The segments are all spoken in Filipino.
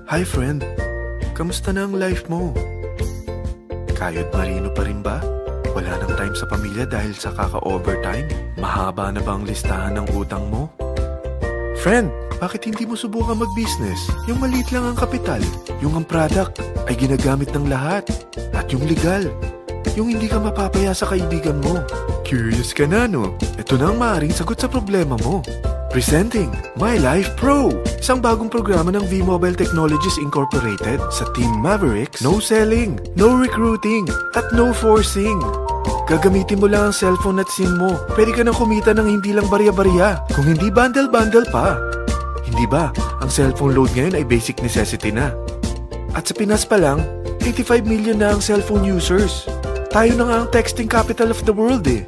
Hi friend, kamusta na ang life mo? Kayod marino pa rin ba? Wala nang time sa pamilya dahil sa kaka-overtime? Mahaba na ba ang listahan ng utang mo? Friend, bakit hindi mo subukan mag-business? Yung maliit lang ang kapital, yung ang product ay ginagamit ng lahat, at yung legal, yung hindi ka mapapaya sa kaibigan mo. Curious ka na, no? Ito na ang maaaring sagot sa problema mo. Presenting My Life Pro, isang bagong programa ng V-Mobile Technologies Incorporated sa Team Mavericks. No selling, no recruiting, at no forcing. Gagamitin mo lang ang cellphone at SIM mo. Pwede ka nang kumita ng hindi lang barya-barya, kung hindi bundle-bundle pa. Hindi ba, ang cellphone load ngayon ay basic necessity na. At sa Pinas pa lang, 85 million na ang cellphone users. Tayo na nga ang texting capital of the world eh.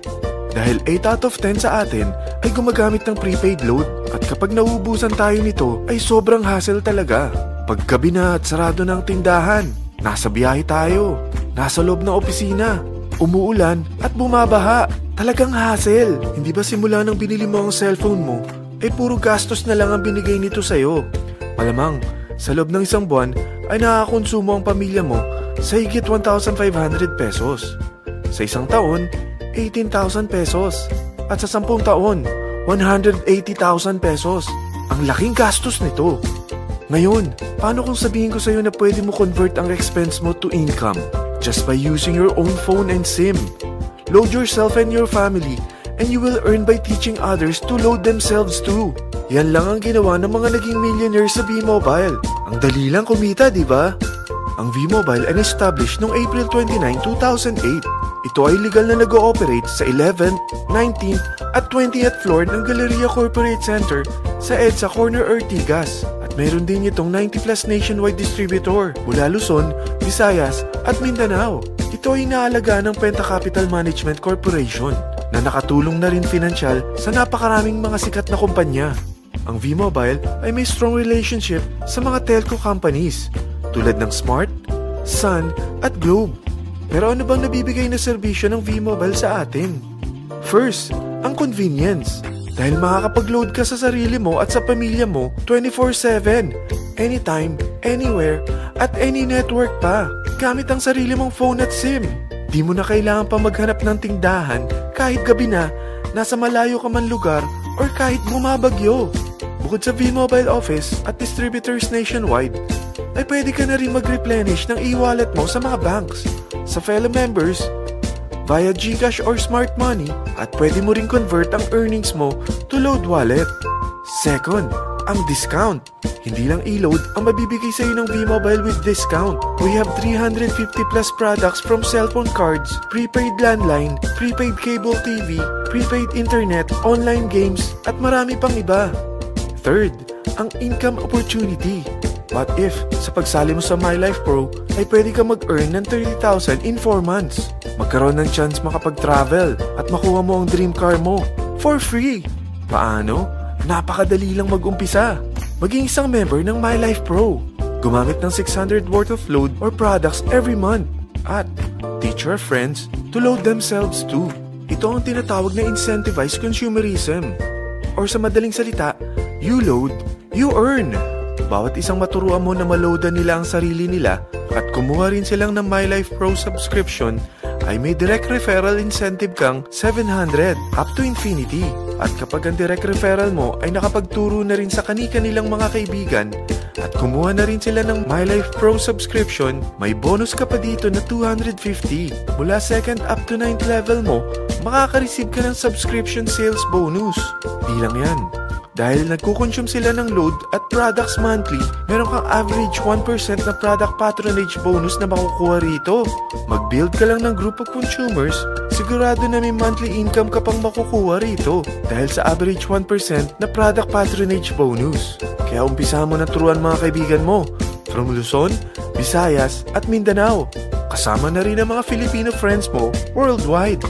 Dahil 8 out of 10 sa atin ay gumagamit ng prepaid load, at kapag nauubusan tayo nito ay sobrang hassle talaga. Paggabi na at sarado ng tindahan, nasa biyahe tayo, nasa loob ng opisina, umuulan at bumabaha. Talagang hassle. Hindi ba simula nang binili mo ang cellphone mo ay puro gastos na lang ang binigay nito sa'yo? Malamang sa loob ng isang buwan ay nakakakonsumo ang pamilya mo sa higit 1,500 pesos. Sa isang taon, 18,000 pesos. At sa 10 taon, 180,000 pesos. Ang laking gastos nito. Ngayon, paano kung sabihin ko sa'yo na pwede mo convert ang expense mo to income just by using your own phone and SIM? Load yourself and your family, and you will earn by teaching others to load themselves too. Yan lang ang ginawa ng mga naging millionaires sa V-Mobile. Ang dali lang kumita, di ba? Ang V-Mobile ay established noong April 29, 2008. Ito ay legal na nag-ooperate sa 11th, 19th at 20th floor ng Galleria Corporate Center sa EDSA Corner Ortigas. At meron din itong 90+ nationwide distributor mula Luzon, Visayas at Mindanao. Ito ay inaalaga ng Penta Capital Management Corporation na nakatulong na rin pinansyal sa napakaraming mga sikat na kumpanya. Ang V-Mobile ay may strong relationship sa mga telco companies tulad ng Smart, Sun at Globe. Pero ano bang nabibigay na serbisyo ng V-Mobile sa atin? First, ang convenience. Dahil makakapag-load ka sa sarili mo at sa pamilya mo 24/7, anytime, anywhere, at any network pa. Gamit ang sarili mong phone at SIM. Di mo na kailangan pa maghanap ng tindahan kahit gabi na, nasa malayo ka man lugar, or kahit bumabagyo. Bukod sa V-Mobile office at distributors nationwide, ay pwede ka na rin mag-replenish ng e-wallet mo sa mga banks, sa fellow members, via GCash or Smart Money, at pwede mo rin convert ang earnings mo to load wallet. Second, ang discount. Hindi lang e-load ang mabibigay sa iyo ng V-Mobile with discount. We have 350+ products from cellphone cards, prepaid landline, prepaid cable TV, prepaid internet, online games, at marami pang iba. Third, ang income opportunity. What if, sa pagsali mo sa My Life Pro, ay pwede ka mag-earn ng 30,000 in 4 months? Magkaroon ng chance makapag-travel at makuha mo ang dream car mo for free. Paano? Napakadali lang mag-umpisa. Maging isang member ng My Life Pro. Gumamit ng 600 worth of load or products every month. At teach your friends to load themselves too. Ito ang tinatawag na incentivized consumerism. Or sa madaling salita, you load, you earn. Bawat isang maturuan mo na maloadan nila ang sarili nila at kumuha rin silang ng My Life Pro subscription, ay may direct referral incentive kang 700 up to infinity. At kapag ang direct referral mo ay nakapagturo na rin sa kani-kanilang mga kaibigan at kumuha na rin sila ng My Life Pro subscription, may bonus ka pa dito na 250. Mula 2nd up to 9th level mo, makaka-receive ka ng subscription sales bonus. Di lang yan. Dahil nagkukonsume sila ng load at products monthly, meron kang average 1% na product patronage bonus na makukuha rito. Mag-build ka lang ng group of consumers, sigurado na may monthly income ka pang makukuha rito dahil sa average 1% na product patronage bonus. Kaya umpisa mo na turuan mga kaibigan mo from Luzon, Visayas at Mindanao. Kasama na rin ang mga Filipino friends mo worldwide.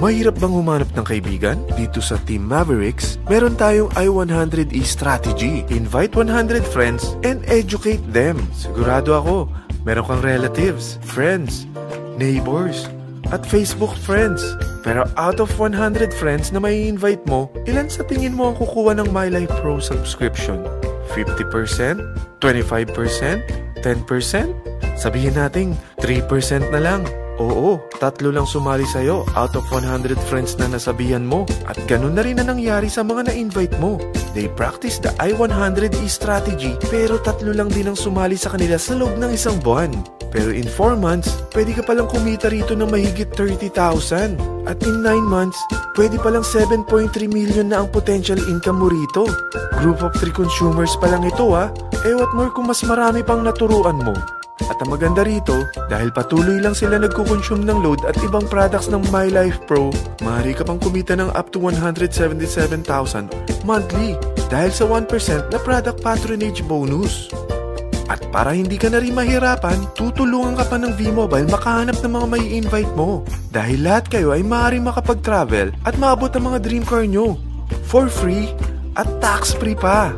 Mahirap bang humanap ng kaibigan? Dito sa Team Mavericks, meron tayong I100E strategy. Invite 100 friends and educate them. Sigurado ako, meron kang relatives, friends, neighbors, at Facebook friends. Pero out of 100 friends na may invite mo, ilan sa tingin mo ang kukuha ng My Life Pro subscription? 50%? 25%? 10%? Sabihin nating 3% na lang. Oo, 3 lang sumali sa'yo out of 100 friends na nasabihan mo. At ganun na rin na nangyari sa mga na-invite mo. They practice the I-100E strategy pero 3 lang din ang sumali sa kanila sa loob ng 1 buwan. Pero in 4 months, pwede ka palang kumita rito ng mahigit 30,000. At in 9 months, pwede palang 7.3 million na ang potential income mo rito. Group of 3 consumers pa lang ito what more kung mas marami pang naturuan mo. At ang maganda rito, dahil patuloy lang sila nagkukonsume ng load at ibang products ng My Life Pro, maaari ka pang kumita ng up to 177,000 monthly dahil sa 1% na product patronage bonus. At para hindi ka na rin mahirapan, tutulungan ka pa ng V-Mobile makahanap ng mga may invite mo. Dahil lahat kayo ay maaaring makapag-travel at maabot ang mga dream car nyo. For free at tax-free pa.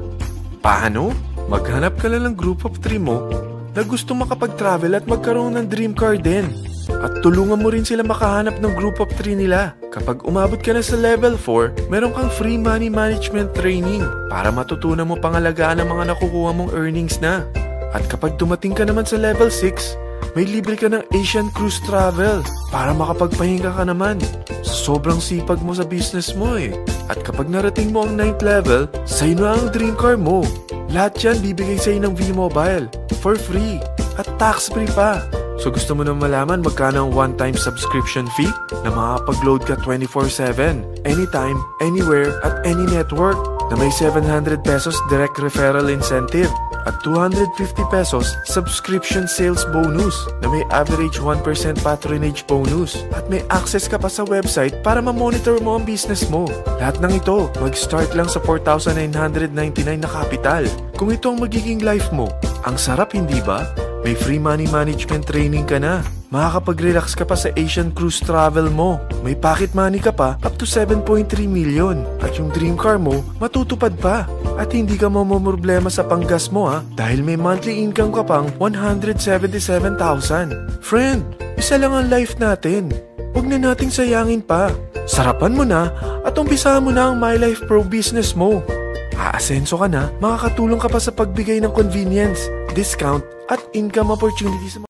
Paano? Maghanap ka lang ng group of 3 mo na gusto makapag-travel at magkaroon ng dream car din. At tulungan mo rin sila makahanap ng group of 3 nila. Kapag umabot ka na sa level 4, meron kang free money management training para matutunan mo pangalagaan ang mga nakukuha mong earnings na. At kapag dumating ka naman sa level 6, may libre ka ng Asian Cruise Travel para makapagpahinga ka naman. Sa sobrang sipag mo sa business mo At kapag narating mo ang 9th level, sa'yo na ang dream car mo. Lahat yan bibigay sa'yo ng V-Mobile for free at tax-free pa. So gusto mo nang malaman magkano ang one-time subscription fee na makakapag-load ka 24/7, anytime, anywhere, at any network na may 700 pesos direct referral incentive at 250 pesos subscription sales bonus na may average 1% patronage bonus at may access ka pa sa website para ma-monitor mo ang business mo. Lahat ng ito, mag-start lang sa 4,999 na capital. Kung ito ang magiging life mo, ang sarap hindi ba? May free money management training ka na. Makakapag-relax ka pa sa Asian Cruise Travel mo. May pocket money ka pa up to 7.3 million. At yung dream car mo, matutupad pa. At hindi ka mamomroblema sa panggas mo dahil may monthly income ka pang 177,000. Friend, isa lang ang life natin. Huwag na nating sayangin pa. Sarapan mo na at umpisahan mo na ang My Life Pro business mo. Aasenso ka na, makakatulong ka pa sa pagbigay ng convenience, discount at income opportunities.